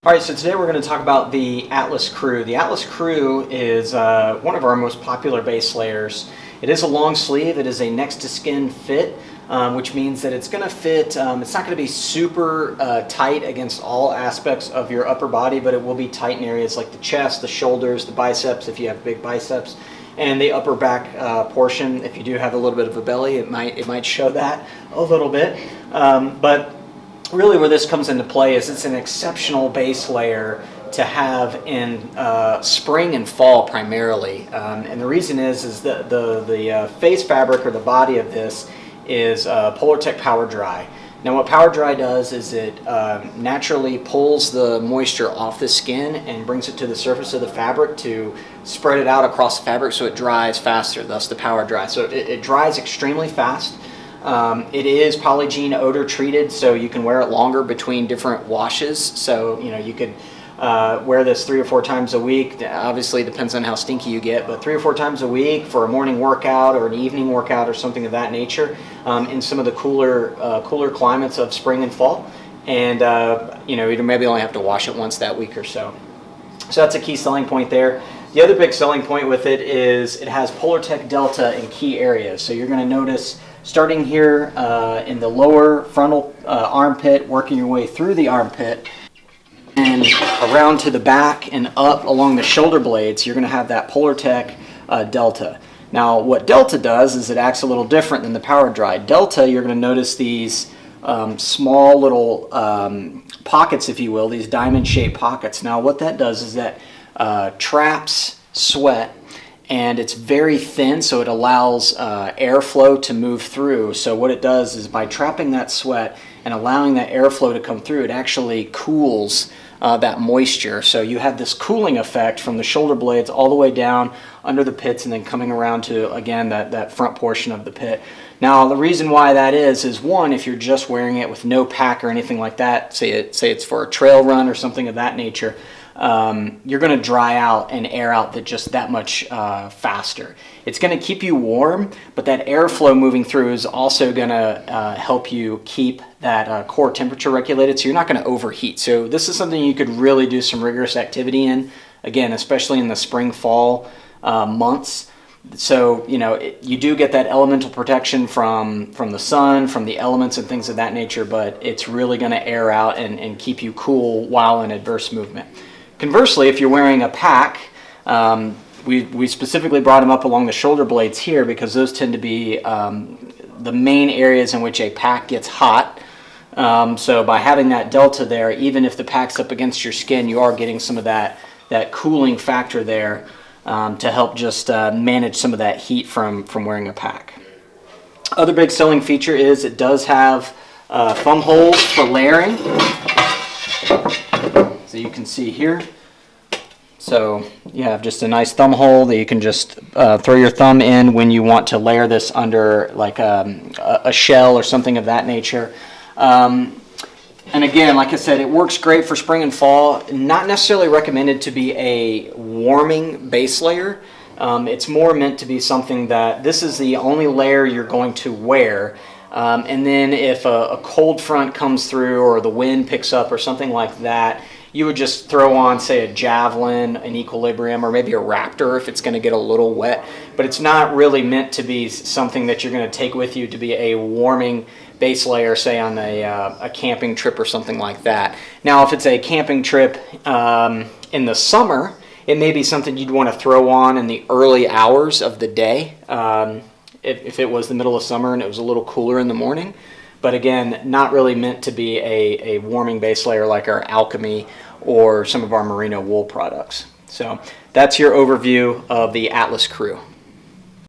All right, so today we're going to talk about the Atlas Crew. The Atlas Crew is one of our most popular base layers. It is a long sleeve. It is a next to skin fit, which means that it's going to fit. It's not going to be super tight against all aspects of your upper body, but it will be tight in areas like the chest, the shoulders, the biceps if you have big biceps, and the upper back portion. If you do have a little bit of a belly, it might show that a little bit, but really where this comes into play is it's an exceptional base layer to have in spring and fall primarily. And the reason is that the face fabric or the body of this is Polartec Power Dry. Now what Power Dry does is it naturally pulls the moisture off the skin and brings it to the surface of the fabric to spread it out across the fabric so it dries faster, thus the Power Dry. So it dries extremely fast. It is polygene odor treated, so you can wear it longer between different washes. So you could wear this 3 or 4 times a week. Obviously, it depends on how stinky you get, but 3 or 4 times a week for a morning workout or an evening workout or something of that nature in some of the cooler climates of spring and fall. And you maybe only have to wash it once that week or so. So that's a key selling point there. The other big selling point with it is it has Polartec Delta in key areas. So you're going to notice starting here in the lower frontal armpit, working your way through the armpit, and around to the back and up along the shoulder blades, you're going to have that Polartec Delta. Now, what Delta does is it acts a little different than the Power Dry. Delta, you're going to notice these small little pockets, if you will, these diamond-shaped pockets. Now, what that does is that traps sweat, and it's very thin, so it allows airflow to move through. So what it does is by trapping that sweat and allowing that airflow to come through, it actually cools that moisture. So you have this cooling effect from the shoulder blades all the way down under the pits and then coming around to, again, that front portion of the pit. Now, the reason why that is one, if you're just wearing it with no pack or anything like that, say it's for a trail run or something of that nature, you're going to dry out and air out just that much faster. It's going to keep you warm, but that airflow moving through is also going to help you keep that core temperature regulated, so you're not going to overheat. So this is something you could really do some rigorous activity in, again, especially in the spring, fall months. So you do get that elemental protection from the sun, from the elements and things of that nature, but it's really going to air out and keep you cool while in adverse movement. Conversely, if you're wearing a pack, we specifically brought them up along the shoulder blades here because those tend to be the main areas in which a pack gets hot. So by having that Delta there, even if the pack's up against your skin, you are getting some of that cooling factor there to help just manage some of that heat from wearing a pack. Other big selling feature is it does have thumb holes for layering. So you can see here. So you have just a nice thumb hole that you can just throw your thumb in when you want to layer this under like a shell or something of that nature. And again, like I said, it works great for spring and fall. Not necessarily recommended to be a warming base layer. It's more meant to be something that this is the only layer you're going to wear. And then if a cold front comes through or the wind picks up or something like that, you would just throw on, say, a Javelin, an Equilibrium, or maybe a Raptor if it's going to get a little wet. But it's not really meant to be something that you're going to take with you to be a warming base layer, say on a camping trip or something like that. Now, if it's a camping trip in the summer, it may be something you'd want to throw on in the early hours of the day if it was the middle of summer and it was a little cooler in the morning. But again, not really meant to be a warming base layer like our Alchemy or some of our merino wool products. So that's your overview of the Atlas Crew.